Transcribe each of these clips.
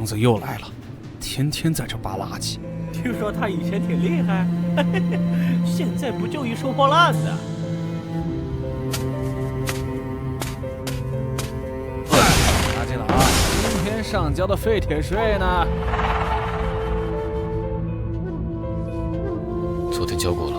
子又来了，天天在这扒垃圾。听说他以前挺厉害，现在不就一收破烂的？拿进来啊！今天上交的废铁税呢？昨天交过了。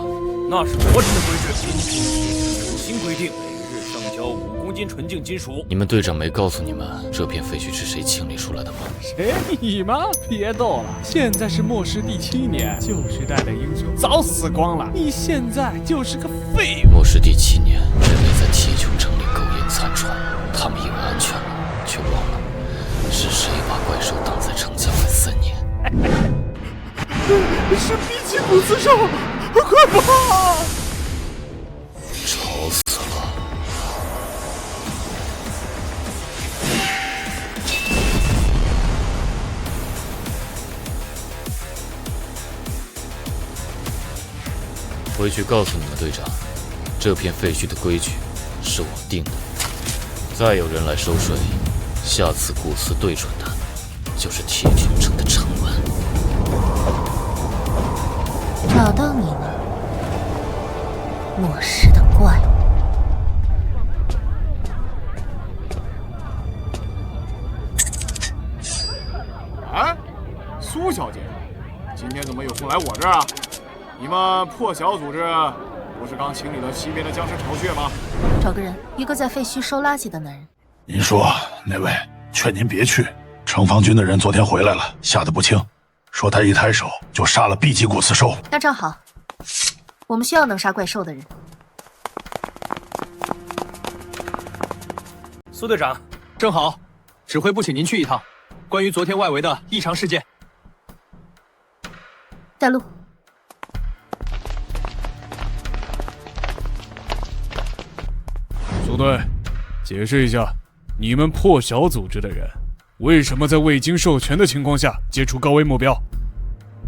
那是国城的规矩，新规定每日上交5公斤纯净金属。你们队长没告诉你们这片废墟是谁清理出来的吗？谁？你吗？别逗了，现在是末世第7年，旧时代的英雄早死光了，你现在就是个废物。末世第7年，人类在铁穹城里苟延残喘，他们以为安全了，却忘了是谁把怪兽挡在城墙外3年。是比基古斯兽，快跑！吵死了！回去告诉你们队长，这片废墟的规矩是我定的。再有人来收税，下次古斯对准的就是铁穹城的城门。找到你了，末世的怪物。哎，苏小姐，今天怎么有空来我这儿啊？你们破晓组织不是刚清理了西边的僵尸巢穴吗？找个人，一个在废墟收垃圾的男人。您说那位，劝您别去。城防军的人昨天回来了，吓得不轻，说他一抬手就杀了 B 级古刺兽。那正好，我们需要能杀怪兽的人。苏队长，正好，指挥部请您去一趟，关于昨天外围的异常事件。带路。苏队，解释一下，你们破晓组织的人为什么在未经授权的情况下接触高危目标？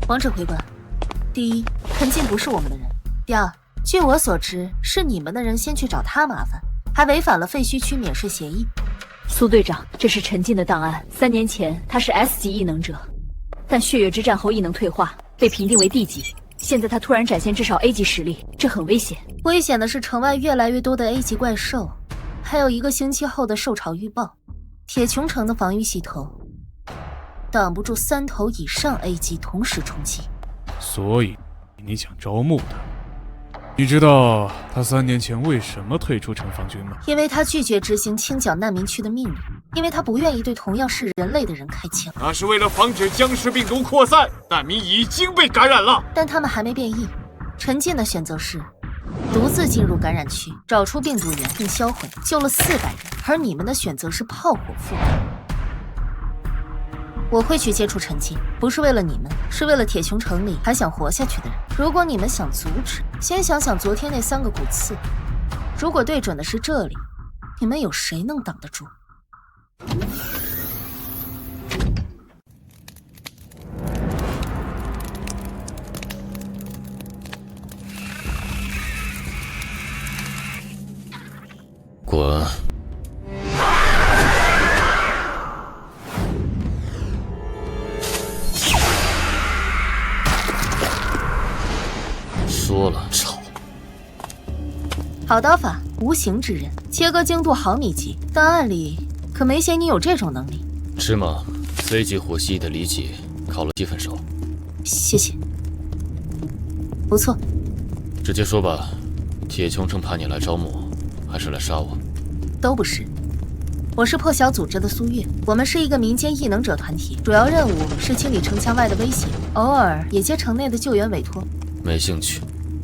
王指挥官，第一，陈进不是我们的人；第二，据我所知，是你们的人先去找他麻烦，还违反了废墟区免税协议。苏队长，这是陈进的档案。3年前他是 S 级异能者，但血月之战后异能退化，被评定为 D 级。现在他突然展现至少 A 级实力，这很危险。危险的是城外越来越多的 A 级怪兽，还有1个星期后的兽潮预报。铁穹城的防御系统挡不住3头以上 A 级同时冲击。所以你想招募他？你知道他3年前为什么退出城防军吗？因为他拒绝执行清剿难民区的命令，因为他不愿意对同样是人类的人开枪。那是为了防止僵尸病毒扩散，难民已经被感染了，但他们还没变异。陈进的选择是独自进入感染区，找出病毒源并销毁，救了400人，而你们的选择是炮火覆盖。我会去接触陈进，不是为了你们，是为了铁穹城里还想活下去的人。如果你们想阻止，先想想昨天那3个骨刺，如果对准的是这里，你们有谁能挡得住？滚！说了吵。好刀法，无形之刃，切割精度毫米级，档案里可没写你有这种能力。芝麻 C 级火蜥蜴的里脊烤了7分熟。谢谢。不错。直接说吧，铁穹城派你来招募，还是来杀我？都不是。我是破晓组织的苏月，我们是一个民间异能者团体，主要任务是清理城墙外的威胁，偶尔也接城内的救援委托。没兴趣。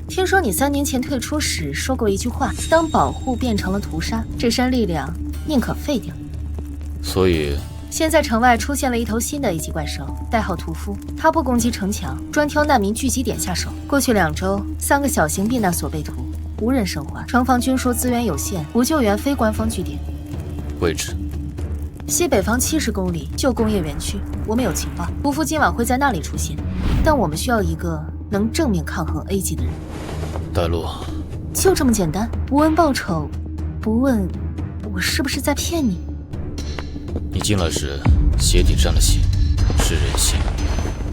听说你3年前退出时说过一句话：当保护变成了屠杀，这身力量宁可废掉。所以现在城外出现了一头新的 A 级怪兽，代号屠夫。它不攻击城墙，专挑难民聚集点下手。过去2周，3个小型避难所被屠，无人生还。城防军说资源有限，不救援非官方据点。位置：西北方70公里，旧工业园区。我们有情报，屠夫今晚会在那里出现，但我们需要一个能正面抗衡 A 级的人。带路。就这么简单？不问报酬，不问我是不是在骗你？你进来时鞋底沾了血，是人性。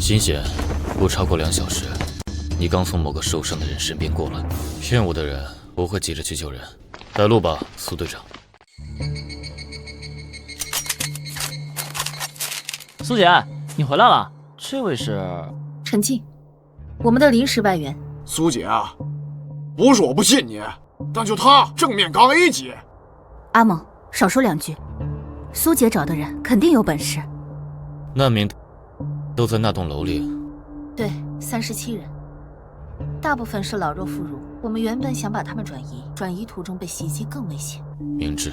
新鲜，不超过2小时。你刚从某个受伤的人身边过来，骗我的人不会急着去救人。带路吧，苏队长。苏姐，你回来了。这位是陈静，我们的临时外援。苏姐啊，不是我不信你，但就他正面刚 A 级。阿猛，少说2句。苏姐找的人肯定有本事。难民都在那栋楼里。对，37人，大部分是老弱妇孺。我们原本想把他们转移途中被袭击更危险。明智。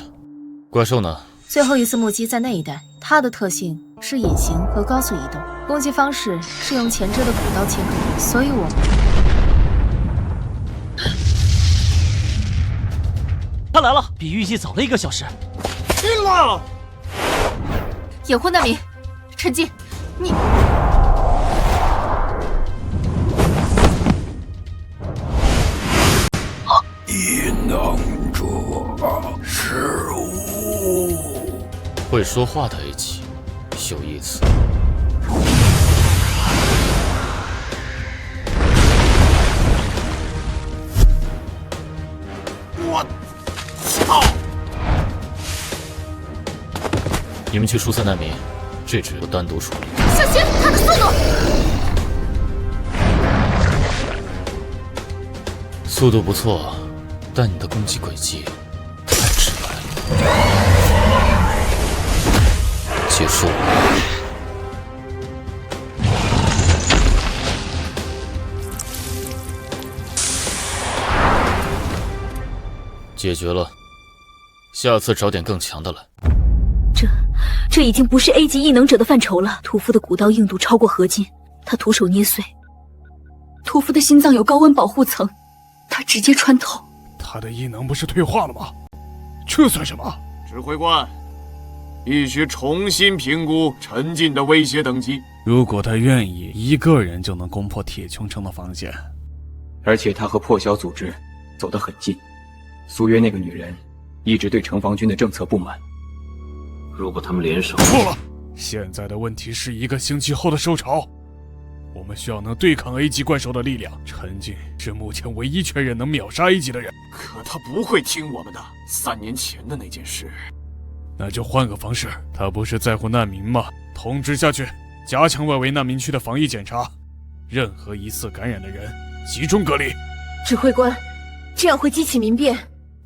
怪兽呢？最后一次目击在那一带，它的特性是隐形和高速移动，攻击方式是用前肢的骨刀切割，所以我他来了，比预计早了1个小时。进了！掩护难民，陈静，你。异能者是无。会说话的 A 级，有意思。我操！你们去疏散难民，这只有单独处理。小心他的速度！速度不错，但你的攻击轨迹太直白了。结束了。解决了，下次找点更强的来。这已经不是 A 级异能者的范畴了。屠夫的骨刀硬度超过合金，他徒手捏碎。屠夫的心脏有高温保护层，他直接穿透。他的异能不是退化了吗？这算什么？指挥官，必须重新评估陈进的威胁等级。如果他愿意，一个人就能攻破铁穹城的防线。而且他和破晓组织走得很近。苏约那个女人一直对城防军的政策不满。如果他们联手，错了。现在的问题是1个星期后的收潮，我们需要能对抗 A 级怪兽的力量。陈进是目前唯一确认能秒杀 A 级的人。可他不会听我们的。3年前的那件事，那就换个方式。他不是在乎难民吗？通知下去，加强外围难民区的防疫检查，任何疑似感染的人集中隔离。指挥官，这样会激起民变。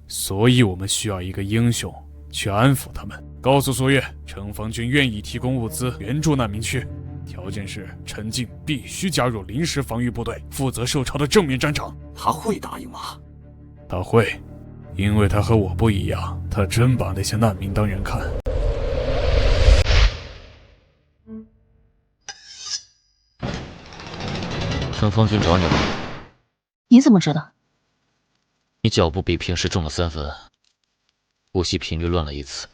所以我们需要一个英雄去安抚他们。告诉苏月，城防军愿意提供物资援助难民区，条件是陈进必须加入临时防御部队，负责受潮的正面战场。他会答应吗？他会，因为他和我不一样，他真把那些难民当人看。城防军找你了。你怎么知道？你脚步比平时重了3分，呼吸频率乱了1次。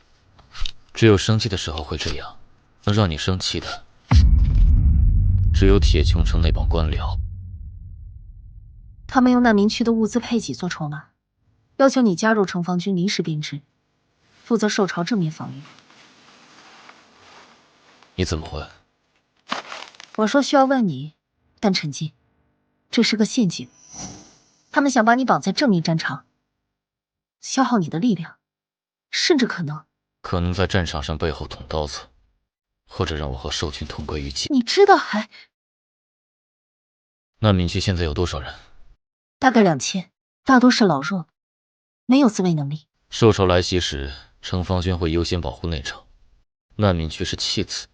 只有生气的时候会这样，能让你生气的，只有铁穹城那帮官僚。他们用难民区的物资配给做筹码，要求你加入城防军临时编制，负责受潮正面防御。你怎么会？我说需要问你，但陈进，这是个陷阱。他们想把你绑在正面战场，消耗你的力量，甚至可能在战场上背后捅刀子，或者让我和兽群同归于尽。你知道还……难民区现在有多少人？大概2000，大多是老弱，没有自卫能力。受潮来袭时，城防军会优先保护内城，难民区是其次，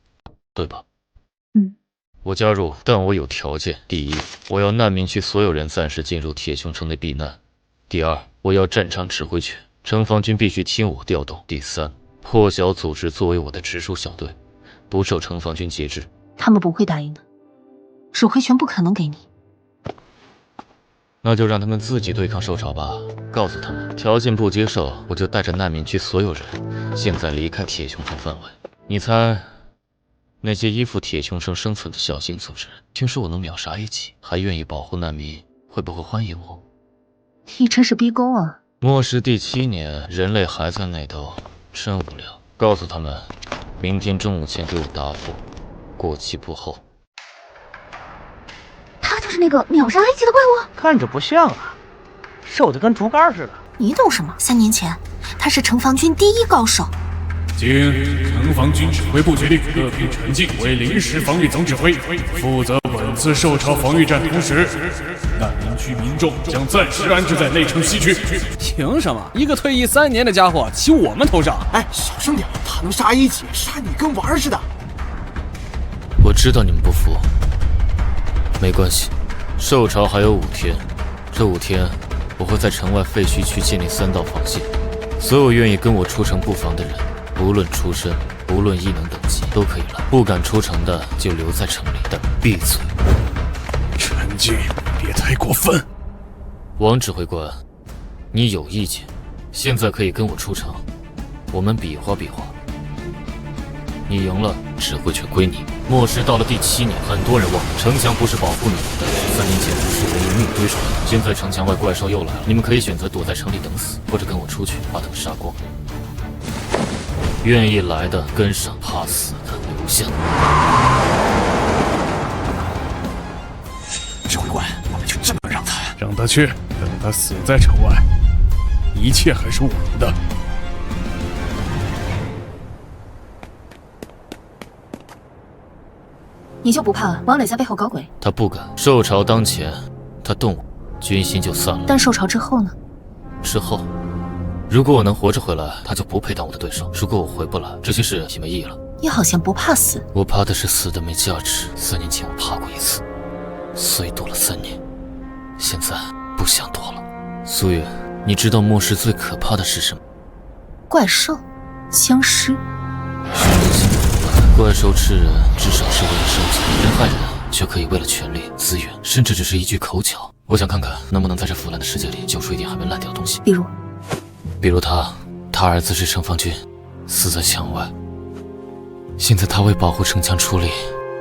对吧？我加入，但我有条件。第一，我要难民区所有人暂时进入铁穹城内避难；第二，我要战场指挥权，城防军必须听我调动；第三，破晓组织作为我的直属小队，不受城防军节制。他们不会答应的，指挥权不可能给你。那就让他们自己对抗受潮吧。告诉他们，条件不接受，我就带着难民区所有人现在离开铁穹城范围。你猜？那些依附铁穹城生存的小型组织，听说我能秒杀A级，还愿意保护难民，会不会欢迎我？你这是逼宫啊！末世第7年，人类还在内斗，真无聊。告诉他们，明天中午前给我答复，过期不候。他就是那个秒杀埃及的怪物？看着不像啊，瘦的跟竹竿似的。你懂什么？3年前，他是城防军第1高手。经城防军指挥部决定，特聘陈静为临时防御总指挥，负责本次受潮防御战。同时，难民区民众将暂时安置在内城西区。凭什么？一个退役3年的家伙骑我们头上？哎，小声点，他能杀一姐，杀你跟玩似的。我知道你们不服，没关系，受潮还有5天，这5天我会在城外废墟区建立3道防线，所有愿意跟我出城布防的人，无论出身，无论异能等级，都可以来。不敢出城的就留在城里，但闭嘴。陈静，别太过分。王指挥官，你有意见，现在可以跟我出城，我们比划比划。你赢了，指挥权归你。末世到了第7年，很多人忘了，城墙不是保护你们的，3年前不是人一命堆出来的。现在城墙外怪兽又来了，你们可以选择躲在城里等死，或者跟我出去把他们杀光。愿意来的跟上，怕死的留下。指挥官，我们就这么让他去，等他死在城外，一切还是我们的。你就不怕王磊在背后搞鬼？他不敢。受潮当前，他动我，军心就散了。但受潮之后呢？之后，如果我能活着回来，他就不配当我的对手；如果我回不来，这些事也没意义了。你好像不怕死。我怕的是死的没价值。3年前我怕过一次，所以躲了3年。现在不想躲了。苏月，你知道末世最可怕的是什么？怪兽、僵尸。怪兽吃人，至少是为了生存；人害人，却可以为了权力、资源，甚至只是一句口角。我想看看能不能在这腐烂的世界里救出一点还没烂掉的东西。比如他儿子是城防军，死在墙外。现在他为保护城墙出力，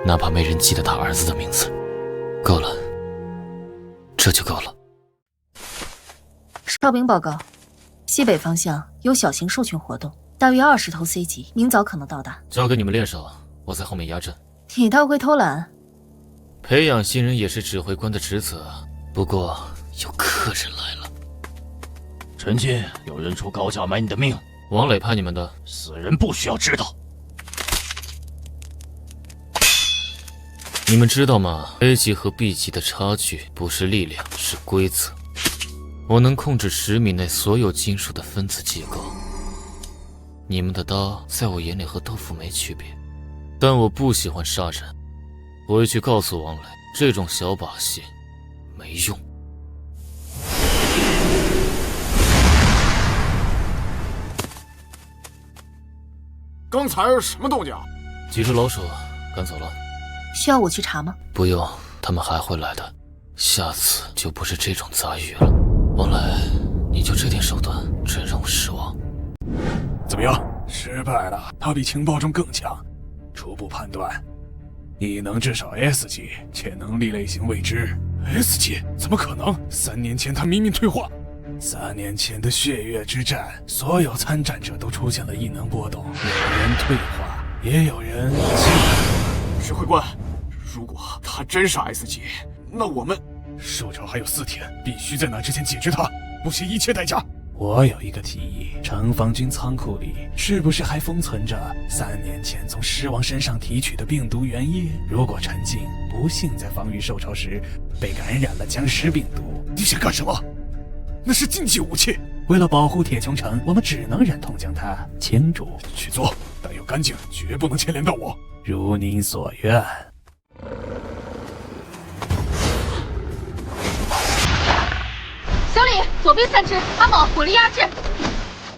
哪怕没人记得他儿子的名字。够了，这就够了。哨兵报告，西北方向有小型兽群活动，大约20头 C 级，明早可能到达。交给你们练手，我在后面压阵。你倒会偷懒。培养新人也是指挥官的职责，不过有客人来了。陈进，有人出高价买你的命。王磊派你们的，死人不需要知道。你们知道吗 ？A 级和 B 级的差距不是力量，是规则。我能控制10米内所有金属的分子结构。你们的刀在我眼里和豆腐没区别，但我不喜欢杀人。我会去告诉王磊，这种小把戏没用。刚才什么动静？几只老鼠赶走了。需要我去查吗？不用，他们还会来的。下次就不是这种杂鱼了。王磊，你就这点手段，真让我失望。怎么样？失败了。他比情报中更强。初步判断，异能至少 S 级，且能力类型未知。S 级？怎么可能？3年前他明明退化。3年前的血月之战，所有参战者都出现了异能波动，有人退化，也有人进来。指挥官，如果他真是 S 级，那我们受潮还有4天，必须在那之前解决他，不惜一切代价。我有一个提议，城防军仓库里是不是还封存着3年前从狮王身上提取的病毒原液？如果陈静不幸在防御受潮时被感染了僵尸病毒，你想干什么？那是禁忌武器。为了保护铁穹城，我们只能忍痛将它清除。去做，但要干净，绝不能牵连到我。如您所愿。小李，左边3只，阿猛火力压制。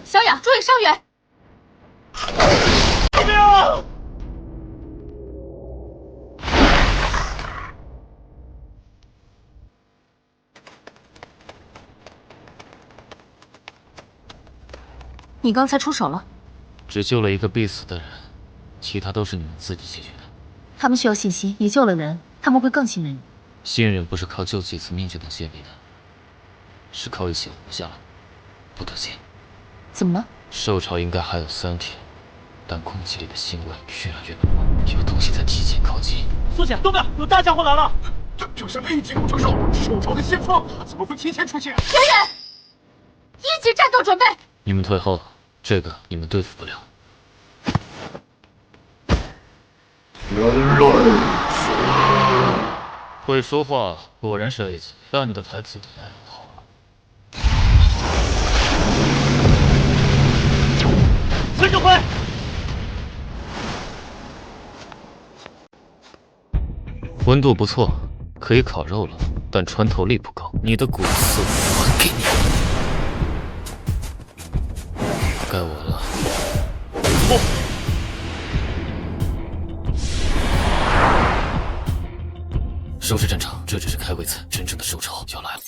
小雅，注意伤员。救命！你刚才出手了？只救了一个必死的人，其他都是你们自己解决的。他们需要信息，你救了人，他们会更信任你。信任不是靠救几次命就能建立的，是靠一起活下来。不得劲。怎么了？受潮应该还有3天，但空气里的腥味越来越浓。有东西在提前靠近。苏姐，东边有大家伙来了！这是 A 级工程兽，兽潮的先锋，他怎么会提前出现？人员，一级战斗准备。你们退后，这个你们对付不了。会说话果然是 A 级，但你的台词太好了。孙指挥，温度不错，可以烤肉了，但穿透力不高。你的骨刺还给你，该我了。收拾战场，这只是开胃菜，真正的兽潮要来了。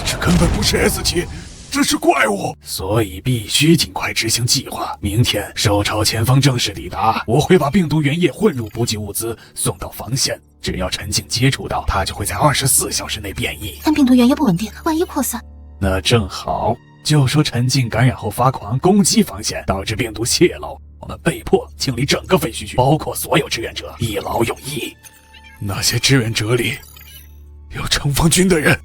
这根本不是 S 级，这是怪物，所以必须尽快执行计划。明天兽潮前方正式抵达，我会把病毒原液混入补给物资送到防线。只要陈静接触到，它就会在24小时内变异。但病毒原液不稳定，万一扩散，那正好，就说陈静感染后发狂，攻击防线，导致病毒泄露，我们被迫清理整个废墟区，包括所有志愿者，一劳永逸。那些志愿者里有城防军的人，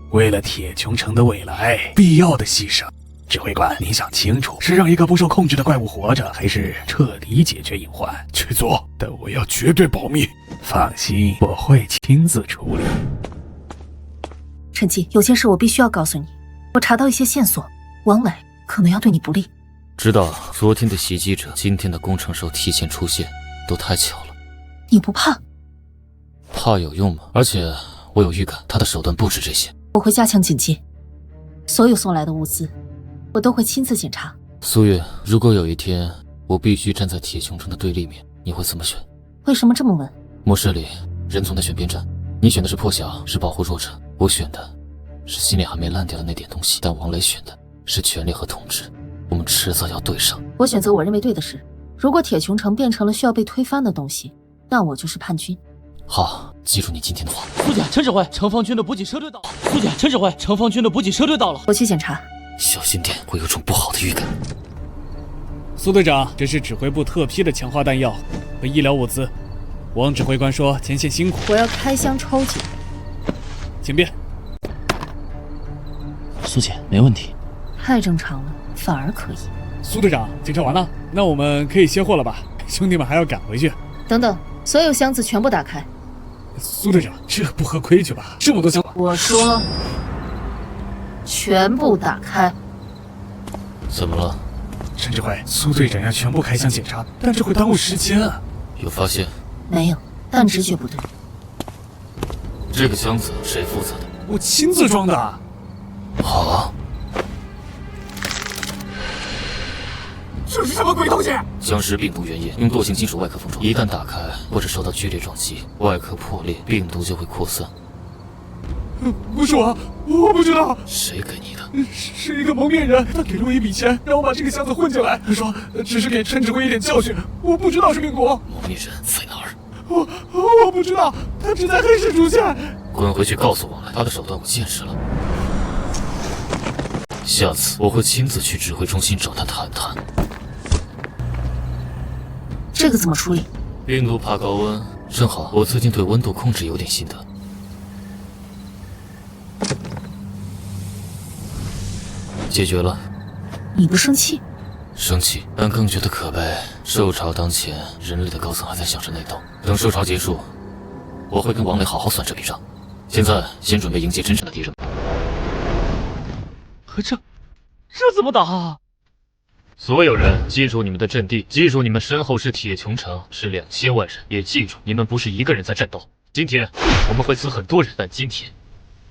为了铁穹城的未来，必要的牺牲。指挥官，你想清楚，是让一个不受控制的怪物活着，还是彻底解决隐患？去做，但我要绝对保密。放心，我会亲自处理。陈静，有件事我必须要告诉你，我查到一些线索，王磊可能要对你不利。知道昨天的袭击者，今天的工程兽提前出现，都太巧了。你不怕？怕有用吗？而且我有预感，他的手段不止这些。我会加强警戒，所有送来的物资，我都会亲自检查。苏月，如果有一天我必须站在铁穹城的对立面，你会怎么选？为什么这么问？末世里，人总在选边站。你选的是破晓，是保护弱者；我选的是心里还没烂掉的那点东西。但王磊选的是权力和统治，我们迟早要对上。我选择我认为对的事。如果铁穹城变成了需要被推翻的东西，那我就是叛军。好，记住你今天的话。苏姐，陈指挥，城防军的补给车队到了。苏姐，陈指挥，城防军的补给车队到了。我去检查。小心点，我有种不好的预感。苏队长，这是指挥部特批的强化弹药和医疗物资。王指挥官说前线辛苦，我要开箱抽检。请便。苏姐，没问题。太正常了，反而可以。苏队长，检查完了，那我们可以卸货了吧？兄弟们还要赶回去。等等，所有箱子全部打开。苏队长，这不合规矩吧？这么多箱子。我说，全部打开。怎么了？陈指挥，苏队长要全部开箱检查，但这会耽误时间啊。有发现？没有，但直觉不对。这个箱子谁负责的？我亲自装的。好啊。这是什么鬼东西？僵尸病毒原液，用惰性金属外壳封装，一旦打开或者受到剧烈撞击，外壳破裂，病毒就会扩散。不是我不知道。谁给你的？是一个蒙面人，他给了我一笔钱，让我把这个箱子混进来。他说只是给陈指挥一点教训，我不知道是病毒。蒙面人在哪儿？我不知道，他只在黑市出现。滚回去告诉王磊，他的手段我见识了。下次我会亲自去指挥中心找他谈谈。这个怎么处理？病毒怕高温，正好我最近对温度控制有点心得。解决了。你不生气？生气，但更觉得可悲。兽潮当前，人类的高层还在想着内斗。等兽潮结束，我会跟王磊好好算这笔账。现在先准备迎接真正的敌人。这怎么打啊？所有人记住你们的阵地，记住你们身后是铁穹城，是2000万人，也记住你们不是一个人在战斗。今天我们会死很多人，但今天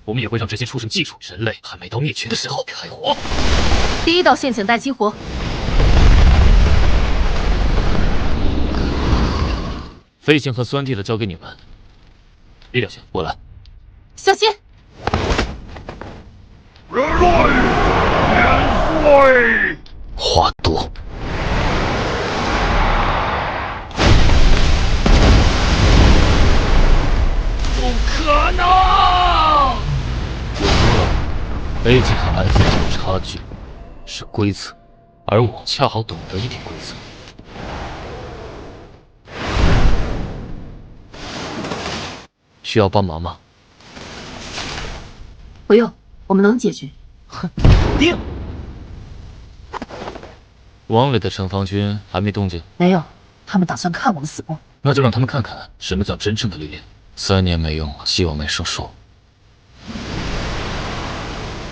我们也会让这些畜生记住，人类还没到灭绝的时候。开火！第一道陷阱带激活。飞行和酸地的交给你们，力量型我来。小心！人类元帅，话多。不可能！我说了 ，A 级和 F 级的差距是规则，而我恰好懂得一点规则。需要帮忙吗？不用，我们能解决。哼，定。王磊的城防军还没动静？没有，他们打算看我们死活。那就让他们看看什么叫真正的历练。3年没用，希望没生疏。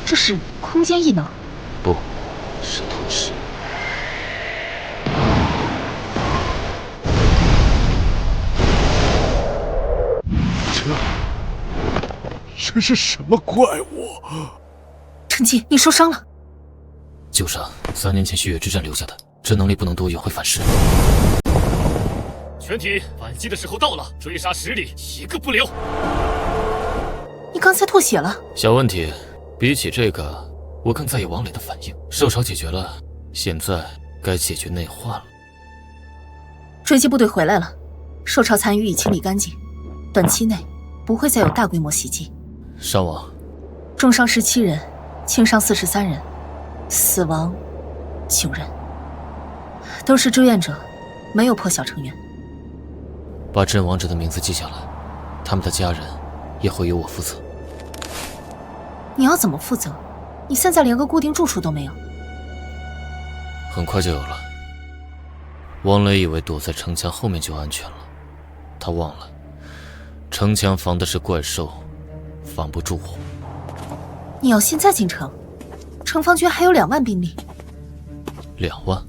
这是空间异能？不，是吞噬。这是什么怪物？陈进，你受伤了。旧伤，3年前血月之战留下的，这能力不能多用，会反噬。全体反击的时候到了，追杀10里，一个不留。你刚才吐血了。小问题，比起这个，我更在意王磊的反应。受潮解决了，现在该解决内患了。追击部队回来了，受潮残余已清理干净，短期内不会再有大规模袭击。伤亡，重伤17人，轻伤43人，死亡9人，都是志愿者，没有破晓成员。把阵亡者的名字记下来，他们的家人也会由我负责。你要怎么负责？你现在连个固定住处都没有。很快就有了。王磊以为躲在城墙后面就安全了，他忘了，城墙防的是怪兽，防不住我。你要现在进城？城防军还有2万兵力。2万？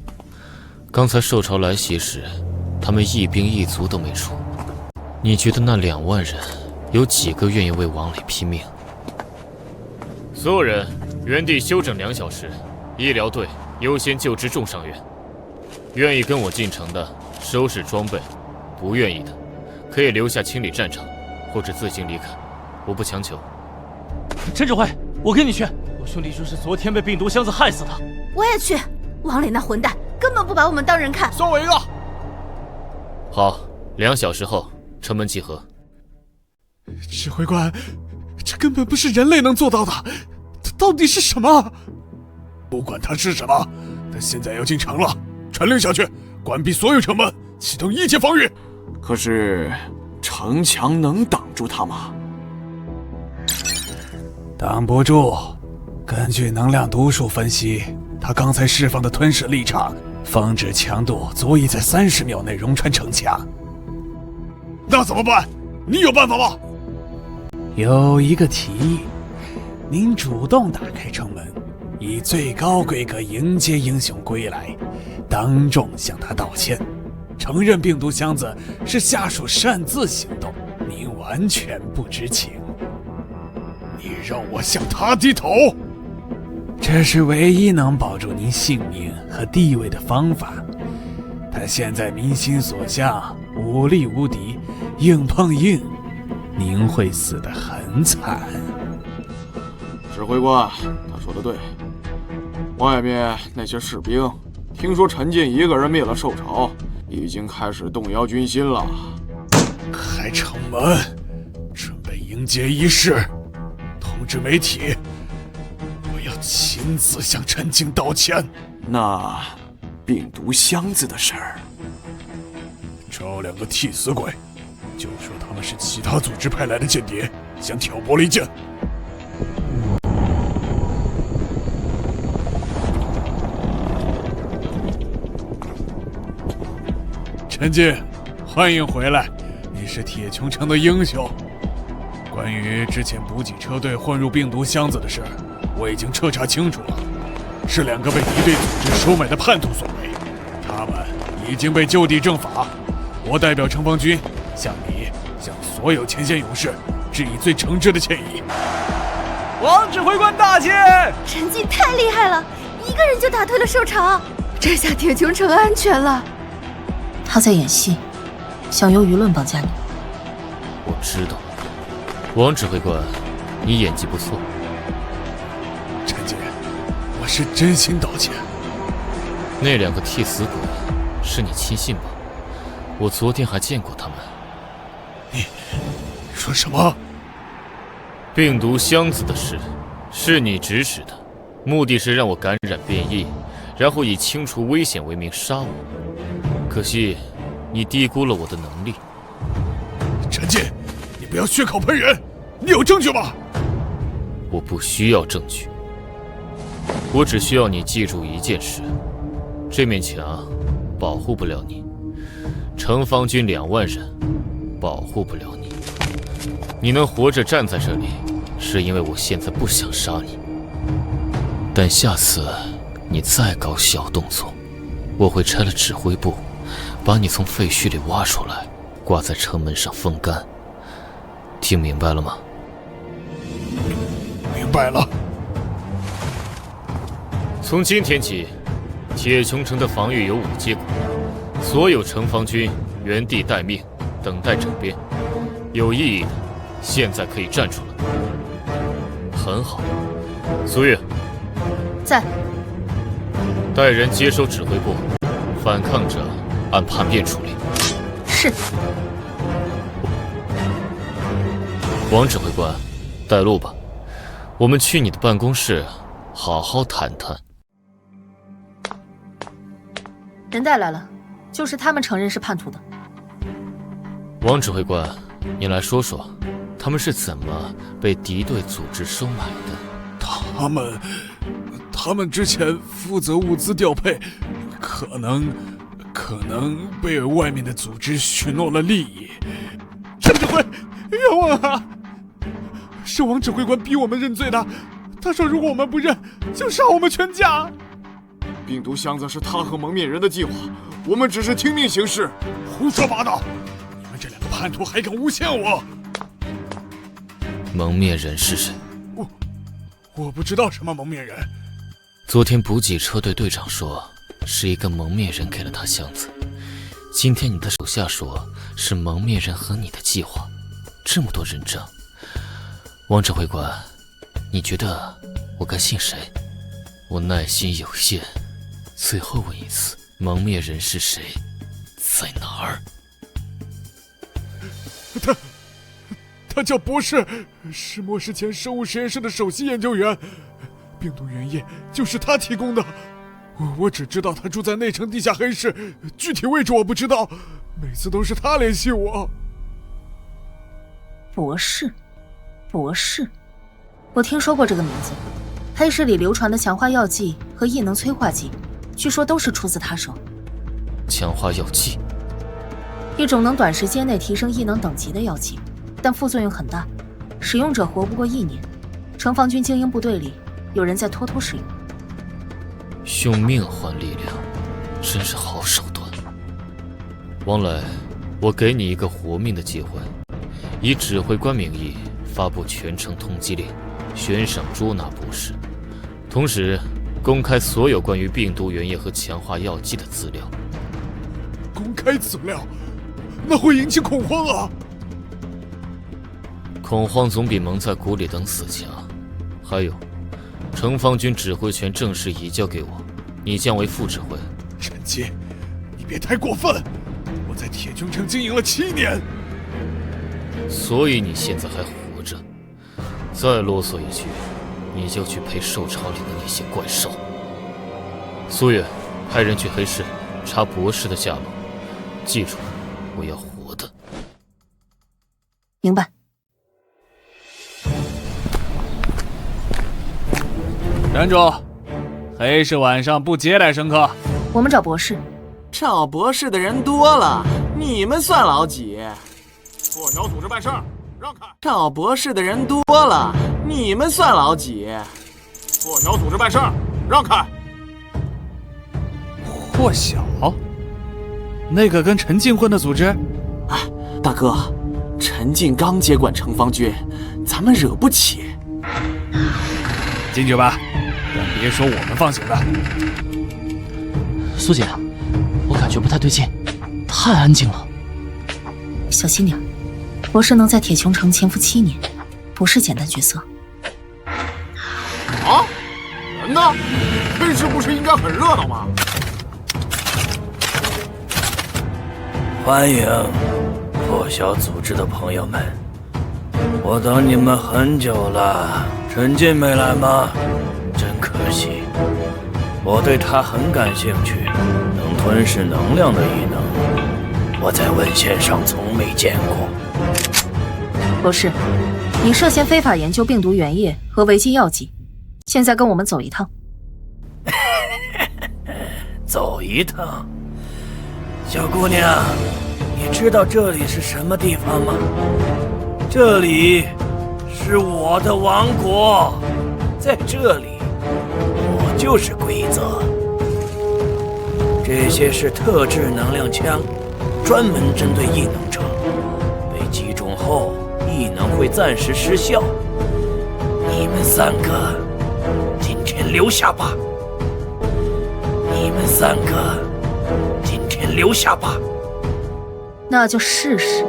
刚才受潮来袭时，他们一兵一卒都没出。你觉得那2万人，有几个愿意为王磊拼命？所有人原地休整2小时，医疗队优先救治重伤员。愿意跟我进城的，收拾装备；不愿意的，可以留下清理战场，或者自行离开。我不强求。陈指挥，我跟你去。我兄弟就是昨天被病毒箱子害死的。我也去。王磊那混蛋根本不把我们当人看。送我一个。好，2小时后城门集合。指挥官，这根本不是人类能做到的，它到底是什么？不管它是什么，它现在要进城了，传令下去，关闭所有城门，启动一切防御。可是城墙能挡住它吗？挡不住。根据能量读数分析，他刚才释放的吞噬力场，放置强度足以在30秒内溶穿城墙。那怎么办？你有办法吗？有一个提议，您主动打开城门，以最高规格迎接英雄归来，当众向他道歉，承认病毒箱子是下属擅自行动，您完全不知情。你让我向他低头？这是唯一能保住您性命和地位的方法。他现在民心所向，武力无敌，硬碰硬，您会死得很惨。指挥官，他说的对。外面那些士兵，听说陈进一个人灭了受潮，已经开始动摇军心了。开城门，准备迎接仪式。通知媒体，我要亲自向陈静道歉。那病毒箱子的事儿，找2个替死鬼，就说他们是其他组织派来的间谍，想挑拨离间。陈进，欢迎回来，你是铁穹城的英雄。关于之前补给车队混入病毒箱子的事，我已经彻查清楚了，是2个被敌对组织收买的叛徒所为，他们已经被就地正法。我代表城防军向你、向所有前线勇士致以最诚挚的歉意。王指挥官大姐，陈进太厉害了，一个人就打退了受潮，这下铁穹城安全了。他在演戏，想用舆论绑架你。我知道。王指挥官，你演技不错。陈姐，我是真心道歉。那2个替死鬼是你亲信吧？我昨天还见过他们。你说什么？病毒箱子的事是你指使的，目的是让我感染变异，然后以清除危险为名杀我。可惜你低估了我的能力。陈进，你不要血口喷人！你有证据吗？我不需要证据，我只需要你记住一件事：这面墙保护不了你，城防军2万人保护不了你。你能活着站在这里，是因为我现在不想杀你。但下次你再搞小动作，我会拆了指挥部，把你从废墟里挖出来，挂在城门上风干。听明白了吗？明白了。从今天起，铁穹城的防御有5阶谷，所有城防军原地待命，等待整编。有异议的，现在可以站出来。很好，苏月在。带人接收指挥部，反抗者按叛变处理。是。王指挥官，带路吧，我们去你的办公室，好好谈谈。人带来了，就是他们承认是叛徒的。王指挥官，你来说说，他们是怎么被敌对组织收买的？他们之前负责物资调配，可能被外面的组织许诺了利益。陈指挥，冤枉啊！是王指挥官逼我们认罪的，他说如果我们不认，就杀我们全家。病毒箱子是他和蒙面人的计划，我们只是听命行事。胡说八道！你们这2个叛徒还敢诬陷我！蒙面人是谁？我不知道什么蒙面人。昨天补给车队队长说，是一个蒙面人给了他箱子。今天你的手下说是蒙面人和你的计划，这么多人证，王指挥官，你觉得我该信谁？我耐心有限，最后问一次，蒙面人是谁？在哪儿？他叫博士，是末世前生物实验室的首席研究员。病毒原液就是他提供的。我只知道他住在内城地下黑市，具体位置我不知道。每次都是他联系我。博士，我听说过这个名字。黑市里流传的强化药剂和异能催化剂，据说都是出自他手。强化药剂，一种能短时间内提升异能等级的药剂，但副作用很大，使用者活不过1年。城防军精英部队里有人在偷偷使用。用命换力量，真是好手段。王磊，我给你一个活命的机会，以指挥官名义发布全城通缉令，悬赏捉拿博士，同时公开所有关于病毒原液和强化药剂的资料。公开资料？那会引起恐慌啊！恐慌总比蒙在鼓里等死强。还有，城防军指挥权正式移交给我，你将为副指挥。陈进，你别太过分！我在铁穹城经营了7年，所以你现在还活着。再啰嗦一句，你就去陪兽巢里的那些怪兽。苏月，派人去黑市查博士的下落，记住，我要活的。明白。站住！黑市晚上不接待生客。我们找博士。找博士的人多了，你们算老几？破晓组织办事儿，让开！找博士的人多了，你们算老几？破晓组织办事儿，让开！破晓？那个跟陈进混的组织？哎，大哥，陈进刚接管城防军，咱们惹不起。进去吧，但别说我们放行的。苏姐，我感觉不太对劲，太安静了。小心点，博士能在铁穹城潜伏7年，不是简单角色。啊？人呢？黑市不是应该很热闹吗？欢迎破晓组织的朋友们，我等你们很久了。陈进没来吗？真可惜，我对他很感兴趣，能吞噬能量的异能，我在文献上从没见过。博士，你涉嫌非法研究病毒原液和违禁药剂，现在跟我们走一趟。走一趟？小姑娘，你知道这里是什么地方吗？这里是我的王国，在这里，我就是规则。这些是特制能量枪，专门针对异能者，被击中后异能会暂时失效。你们3个今天留下吧。你们3个今天留下吧。那就试试。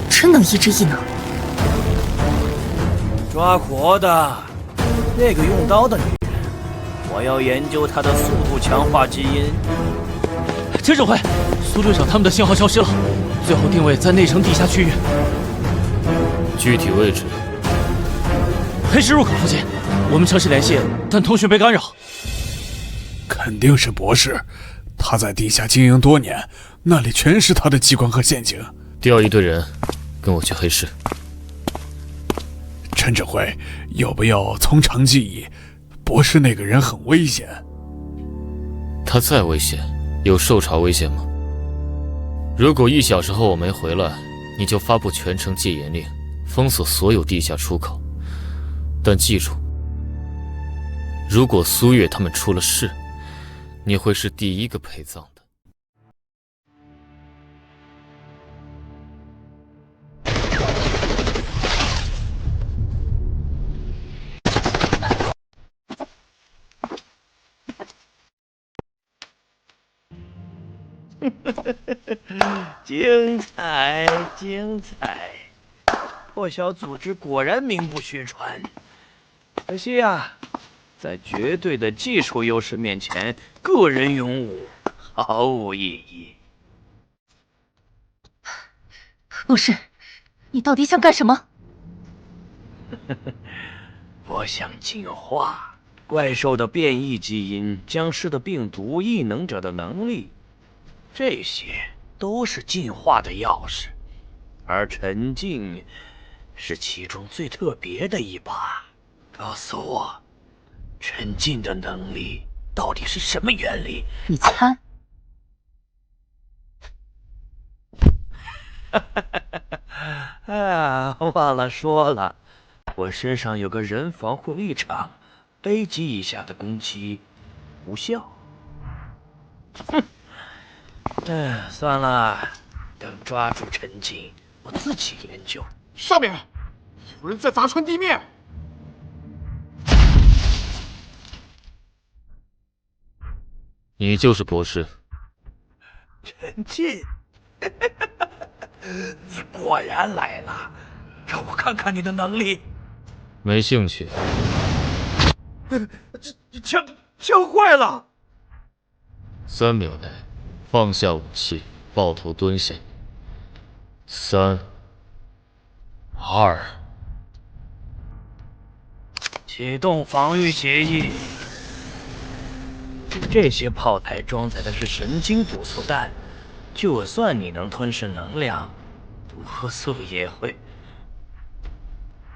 真能抑制异能？抓活的，那个用刀的女人，我要研究她的速度强化基因。陈指挥，苏队长他们的信号消失了，最后定位在内城地下区域。具体位置？黑石入口附近，我们尝试联系，但通讯被干扰。肯定是博士，他在地下经营多年，那里全是他的机关和陷阱。调一队人，跟我去黑市。陈指挥，要不要从长计议？博士那个人很危险。他再危险，有受潮危险吗？如果1小时后我没回来，你就发布全城戒严令，封锁所有地下出口。但记住，如果苏月他们出了事，你会是第一个陪葬的。精彩，精彩！破晓组织果然名不虚传。可惜呀，在绝对的技术优势面前，个人勇武毫无意义。博士，你到底想干什么？我想进化怪兽的变异基因，僵尸的病毒，异能者的能力，这些都是进化的钥匙，而陈静是其中最特别的一把。告诉我，陈静的能力到底是什么原理？你猜？啊，忘了说了，我身上有个人防护立场，背击一下的攻击无效。哼，算了，等抓住陈静，我自己研究。上面有人在砸穿地面。你就是博士。陈静，你果然来了，让我看看你的能力。没兴趣。枪坏了。3秒内放下武器，抱头蹲下。3、2，启动防御协议。这些炮台装载的是神经毒素弹，就算你能吞噬能量，毒素也会。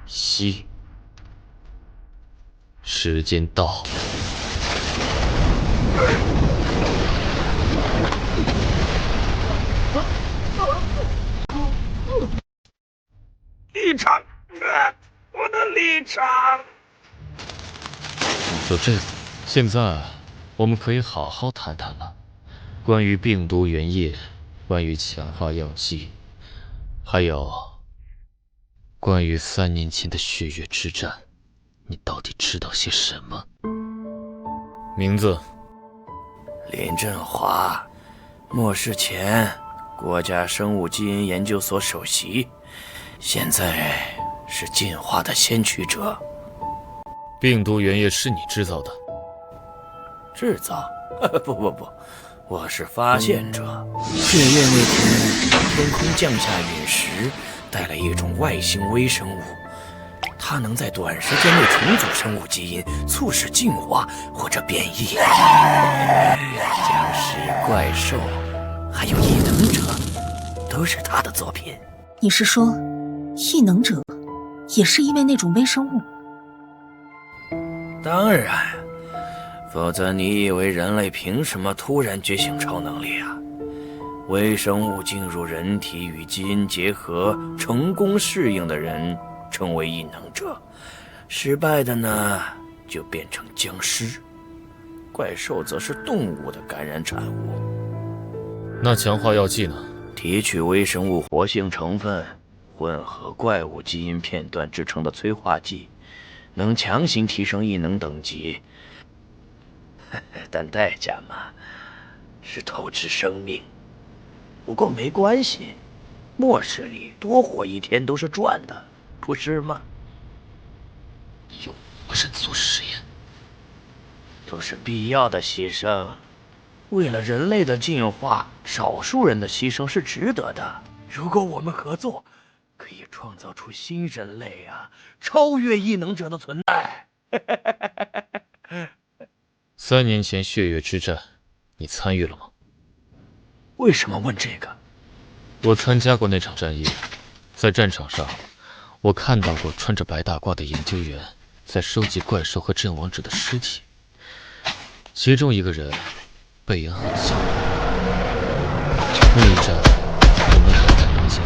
吸。时间到。立场，我的立场。就这个，现在我们可以好好谈谈了。关于病毒原液，关于强化药剂，还有关于3年前的血月之战，你到底知道些什么？名字？林振华，末世前国家生物基因研究所首席，现在是进化的先驱者。病毒原液是你制造的？制造？不，我是发现者。血月那天，天空降下陨石，带来一种外星微生物，它能在短时间内重组生物基因，促使进化或者变异。僵尸、怪兽，还有异能者，都是他的作品。你是说，异能者也是因为那种微生物？当然，否则你以为人类凭什么突然觉醒超能力啊？微生物进入人体与基因结合，成功适应的人称为异能者，失败的呢就变成僵尸。怪兽则是动物的感染产物。那强化药剂呢？提取微生物活性成分，混合怪物基因片段制成的催化剂，能强行提升异能等级，但代价嘛，是透支生命。不过没关系，末世里多活一天都是赚的，不是吗？用活人做实验，都是必要的牺牲。为了人类的进化，少数人的牺牲是值得的。如果我们合作，可以创造出新人类啊，超越异能者的存在。3年前血月之战，你参与了吗？为什么问这个？我参加过那场战役，在战场上，我看到过穿着白大褂的研究员在收集怪兽和阵亡者的尸体，其中一个人背影很像。那一战，我们很在南线，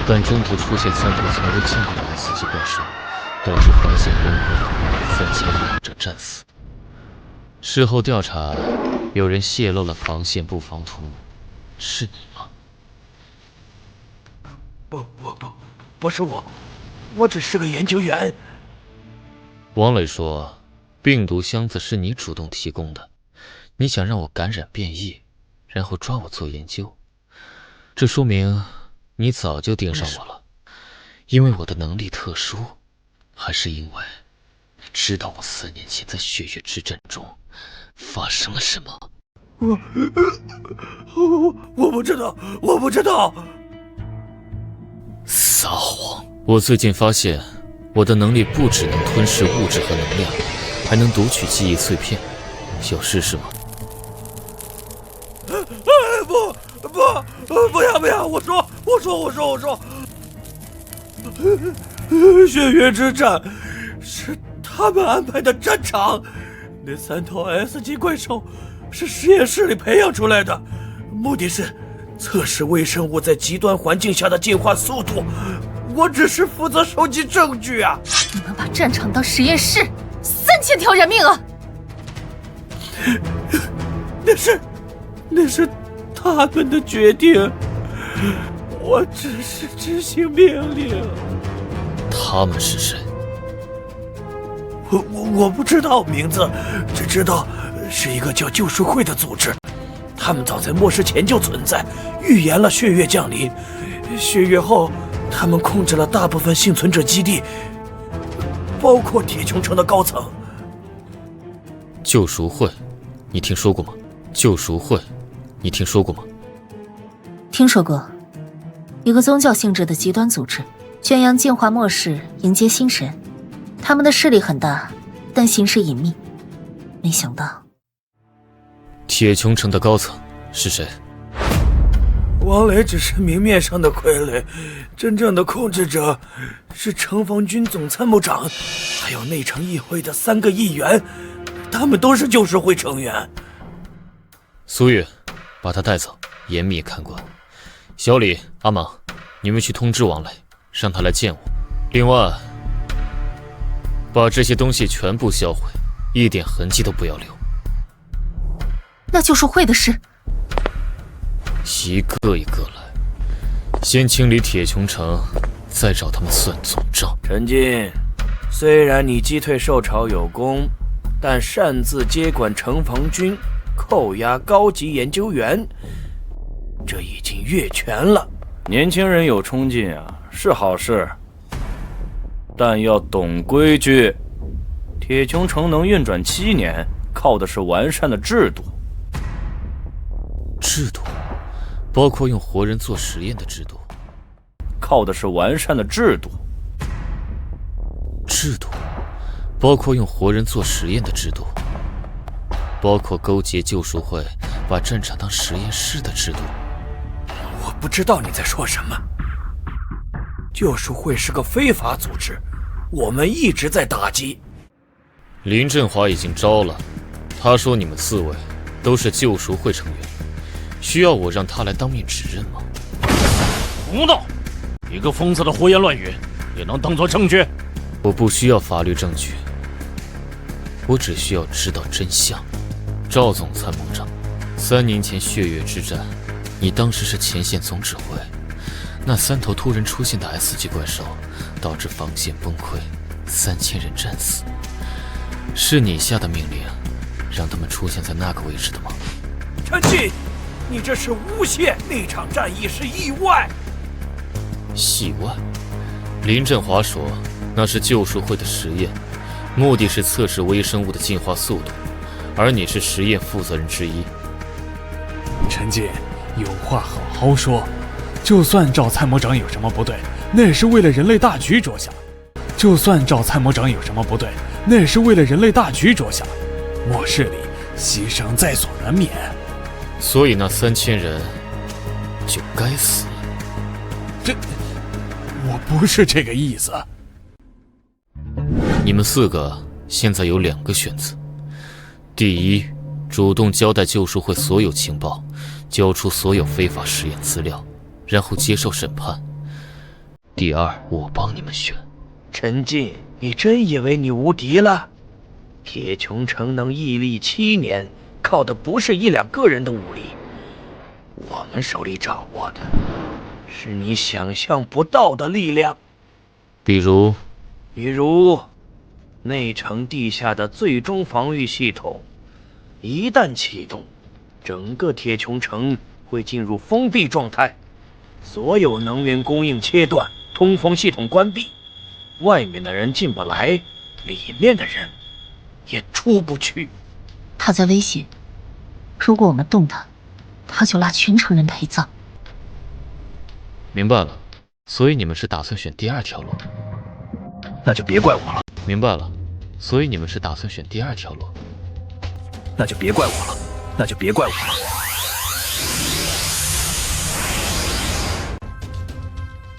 但中途出现3头从未见过的 S 级怪兽，导致防线崩溃，3000异能者战死。事后调查，有人泄露了防线布防图，是你吗？不是我，我只是个研究员。王磊说，病毒箱子是你主动提供的，你想让我感染变异，然后抓我做研究。这说明你早就盯上我了，因为我的能力特殊，还是因为你知道我4年前在血月之战中发生了什么？我不知道，我不知道。撒谎！我最近发现，我的能力不只能吞噬物质和能量，还能读取记忆碎片。要试试吗？不要！我说！血月之战是他们安排的战场，那3头 S 级怪兽是实验室里培养出来的，目的是测试微生物在极端环境下的进化速度。我只是负责收集证据啊！你们把战场当实验室，3000条人命啊！那是他们的决定，我只是执行命令。他们是谁？我不知道名字，只知道是一个叫救赎会的组织。他们早在末世前就存在，预言了血月降临。血月后，他们控制了大部分幸存者基地，包括铁穹城的高层。救赎会，你听说过吗？救赎会，你听说过吗？听说过，一个宗教性质的极端组织，宣扬净化末世，迎接新神。他们的势力很大，但行事隐秘。没想到，铁穹城的高层是谁？王磊只是明面上的傀儡，真正的控制者是城防军总参谋长，还有内城议会的3个议员，他们都是救赎会成员。苏月，把他带走，严密看管。小李、阿芒，你们去通知王磊，让他来见我。另外，把这些东西全部销毁，一点痕迹都不要留。那救赎会的事，一个一个来，先清理铁穹城，再找他们算总账。陈进，虽然你击退受潮有功，但擅自接管城防军，扣押高级研究员，这已经越权了。年轻人有冲劲啊，是好事，但要懂规矩。铁穹城能运转7年，靠的是完善的制度。制度，包括用活人做实验的制度。靠的是完善的制度。制度，包括用活人做实验的制度，包括勾结救赎会，把战场当实验室的制度。我不知道你在说什么。救赎会是个非法组织，我们一直在打击。林振华已经招了，他说你们4位都是救赎会成员，需要我让他来当面指认吗？胡闹！一个疯子的胡言乱语也能当作证据？我不需要法律证据，我只需要知道真相。赵总参谋长，3年前血月之战，你当时是前线总指挥，那3头突然出现的 S 级怪兽，导致防线崩溃，3000人战死，是你下的命令，让他们出现在那个位置的吗？陈进，你这是诬陷！那场战役是意外。戏外，林振华说那是救赎会的实验，目的是测试微生物的进化速度，而你是实验负责人之一。陈进，有话好好说。就算赵参谋长有什么不对，那也是为了人类大局着想。就算赵参谋长有什么不对，那也是为了人类大局着想。末世里牺牲在所难免。所以那3000人就该死。我不是这个意思。你们4个现在有2个选择：第一，主动交代救赎会所有情报，交出所有非法实验资料，然后接受审判；第二，我帮你们选。陈进，你真以为你无敌了？铁穹城能屹立7年，靠的不是1、2个人的武力，我们手里掌握的是你想象不到的力量。比如内城地下的最终防御系统，一旦启动，整个铁穹城会进入封闭状态，所有能源供应切断，通风系统关闭，外面的人进不来，里面的人也出不去。他在威胁，如果我们动他，他就拉全城人陪葬。明白了，所以你们是打算选第2条路？那就别怪我了。明白了，所以你们是打算选第2条路？那就别怪我了。那就别怪我了。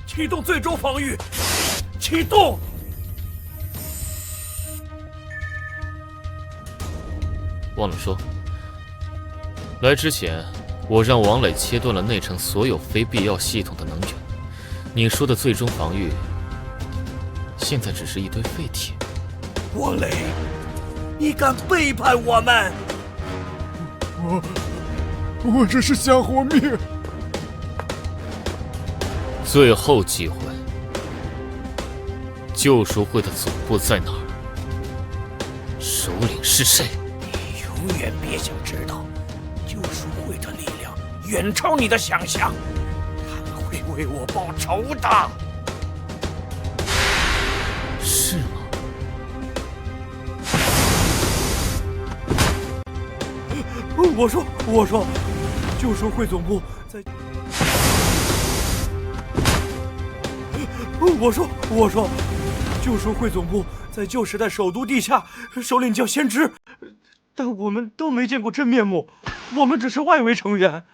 启动最终防御，启动！忘了说，来之前我让王磊切断了内城所有非必要系统的能源。你说的最终防御，现在只是一堆废铁。王磊，你敢背叛我们？我只是想活命。最后机会，救赎会的总部在哪儿？首领是谁？你永远别想知道，救赎会的力量远超你的想象，他们会为我报仇的。是吗？我说，救赎会总部在。我说，救赎会总部在旧时代首都地下，首领叫先知，但我们都没见过真面目，我们只是外围成员。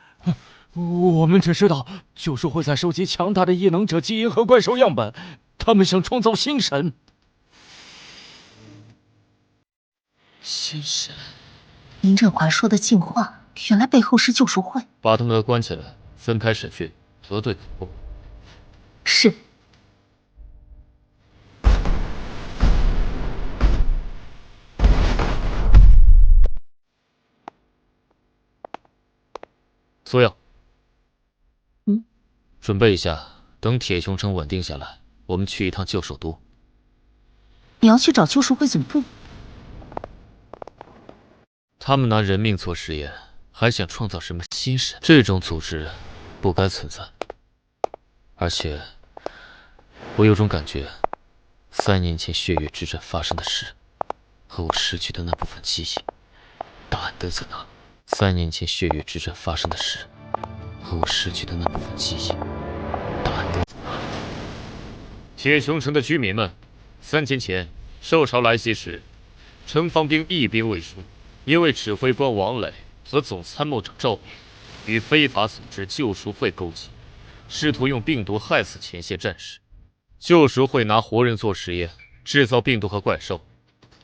我们只知道救赎会在收集强大的异能者基因和怪兽样本，他们想创造新神。新神？林振华说的进化，原来背后是救赎会。把他们都关起来，分开审讯，核对突破。是。苏耀，准备一下，等铁穹城稳定下来，我们去一趟旧首都。你要去找救赎会总部？他们拿人命做实验，还想创造什么新神？这种组织不该存在。而且，我有种感觉，3年前血月之战发生的事，和我失去的那部分记忆，答案都在哪？3年前血月之战发生的事。和我失去的那部分记忆。铁穹城的居民们，3天前受潮来袭时，城防兵一兵未输，因为指挥官王磊和总参谋长赵敏与非法组织救赎会勾结，试图用病毒害死前线战士。救赎会拿活人做实验，制造病毒和怪兽。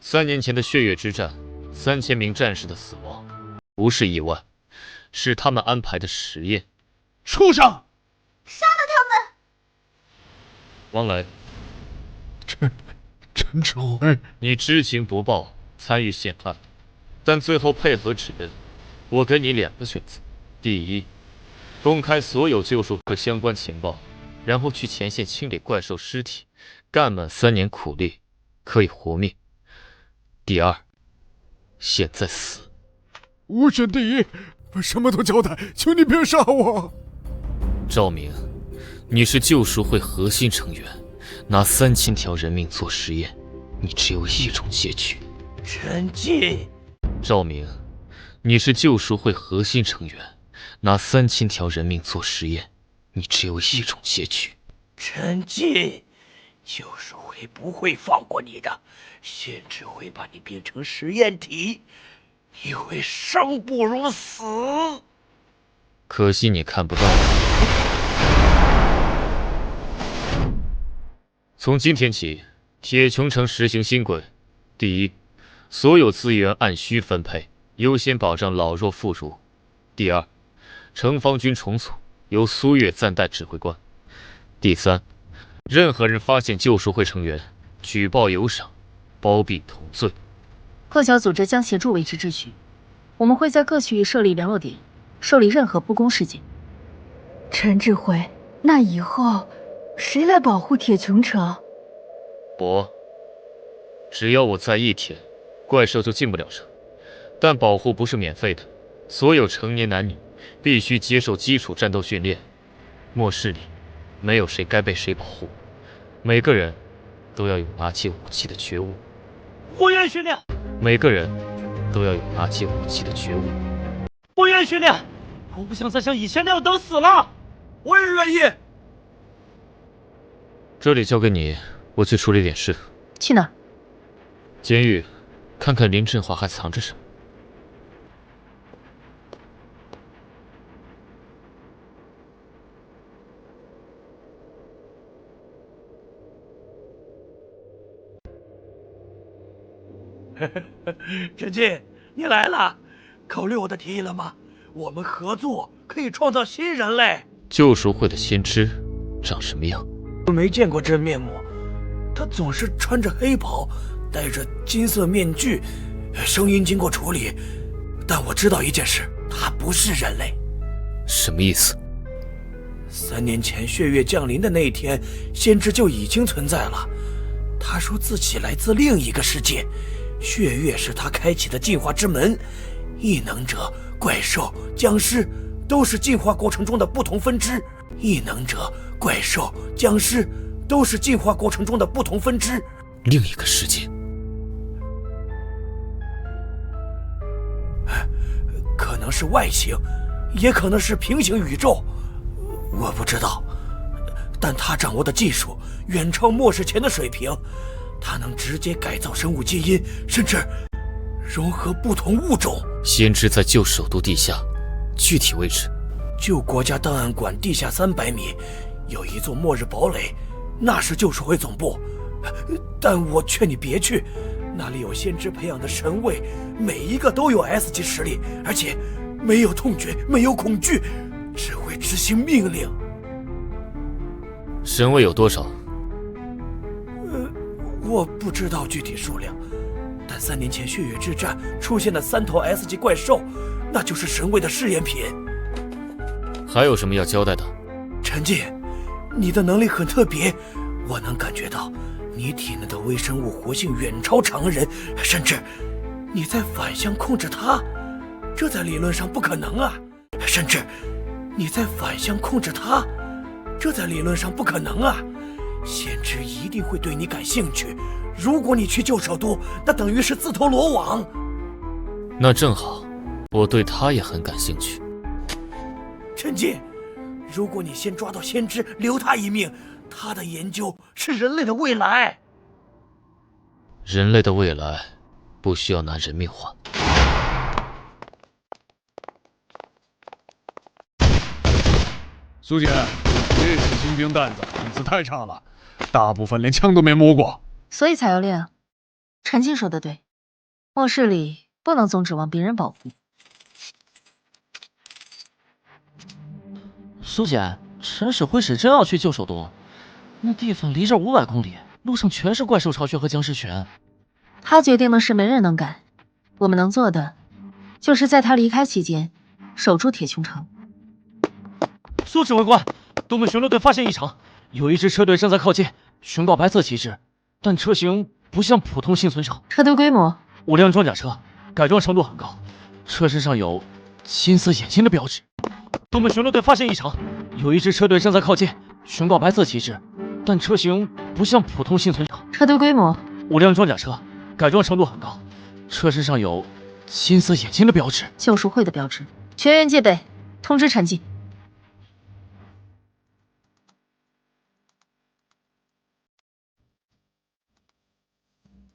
3年前的血月之战，3000名战士的死亡不是意外，是他们安排的实验。畜生！杀了他们！王磊，陈主任，你知情不报，参与陷害，但最后配合指认。我给你2个选择：第一，公开所有救赎和相关情报，然后去前线清理怪兽尸体，干满3年苦力，可以活命；第二，现在死。我选第一，什么都交代，求你别杀我。赵明，你是救赎会核心成员，拿3000条人命做实验，你只有一种结局。陈进。赵明，你是救赎会核心成员，拿3000条人命做实验，你只有一种结局。陈进，救赎会不会放过你的，甚至会把你变成实验体，你会生不如死。可惜你看不到。从今天起，铁穹城实行新规：第一，所有资源按需分配，优先保障老弱妇孺；第二，城防军重组，由苏月暂代指挥官；第三，任何人发现救赎会成员，举报有赏，包庇同罪。破晓组织将协助维持秩序，我们会在各区域设立联络点，受理任何不公事件。陈指挥，那以后谁来保护铁穹城？我，只要我在一天，怪兽就进不了城。但保护不是免费的，所有成年男女必须接受基础战斗训练。末世里，没有谁该被谁保护，每个人都要有拿起武器的觉悟。我愿训练。每个人都要有拿起武器的觉悟。我愿训练。我不想再像以前那样等死了。我也愿意。这里交给你，我去处理点事。去哪儿？监狱，看看林振华还藏着什么。陈进，你来了，考虑我的提议了吗？我们合作可以创造新人类。救赎会的先知长什么样？我没见过真面目，他总是穿着黑袍，戴着金色面具，声音经过处理。但我知道一件事，他不是人类。什么意思？3年前血月降临的那一天，先知就已经存在了。他说自己来自另一个世界，血月是他开启的进化之门。异能者、怪兽、僵尸都是进化过程中的不同分支。异能者、怪兽、僵尸都是进化过程中的不同分支。另一个世界，可能是外星，也可能是平行宇宙，我不知道。但他掌握的技术远超末世前的水平，他能直接改造生物基因，甚至融合不同物种。先知在旧首都地下，具体位置？旧国家档案馆地下300米有一座末日堡垒，那是救赎会总部。但我劝你别去，那里有先知培养的神卫，每一个都有 S 级实力，而且没有痛觉，没有恐惧，只会执行命令。神卫有多少？我不知道具体数量，但3年前血月之战出现的3头 S 级怪兽，那就是神卫的试验品。还有什么要交代的？陈进，你的能力很特别，我能感觉到你体内的微生物活性远超常人，甚至你在反向控制它，这在理论上不可能啊！甚至你在反向控制它，这在理论上不可能啊！先知一定会对你感兴趣，如果你去旧首都，那等于是自投罗网。那正好，我对他也很感兴趣。陈进，如果你先抓到先知，留他一命，他的研究是人类的未来。人类的未来不需要拿人命换。苏姐，这些新兵蛋子底子太差了，大部分连枪都没摸过，所以才要练啊。陈进说的对，末世里不能总指望别人保护。苏姐，陈使挥使真要去救首都？那地方离这儿500公里，路上全是怪兽巢穴和僵尸群。他决定的事没人能改，我们能做的，就是在他离开期间，守住铁穹城。苏指挥官，东北巡逻队发现异常，有一支车队正在靠近，巡报白色旗帜，但车型不像普通幸存者。车队规模？5辆装甲车，改装程度很高，车身上有金色眼睛的标志。东北巡逻队发现异常，有一支车队正在靠近，巡报白色旗帜，但车型不像普通幸存者。车队规模？5辆装甲车，改装程度很高，车身上有金色眼睛的标志。救赎会的标志，全员戒备，通知陈进。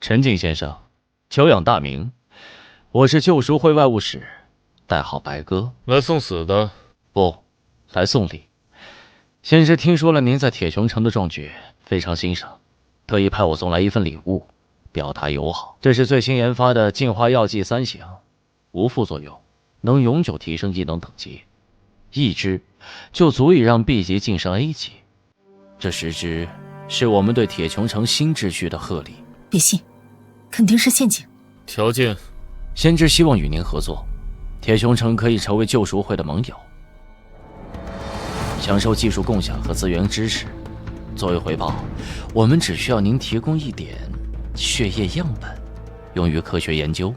陈进先生，久仰大名，我是救赎会外务使，代号白鸽。来送死的？不，来送礼。先是听说了您在铁穹城的壮举，非常欣赏，特意派我送来一份礼物，表达友好。这是最新研发的进化药剂3型，无副作用，能永久提升技能等级，1支就足以让 B 级晋升 A 级。这10支是我们对铁穹城新秩序的贺礼。别信，肯定是陷阱。条件，先知希望与您合作，铁穹城可以成为救赎会的盟友，享受技术共享和资源支持。作为回报，我们只需要您提供一点血液样本，用于科学研究。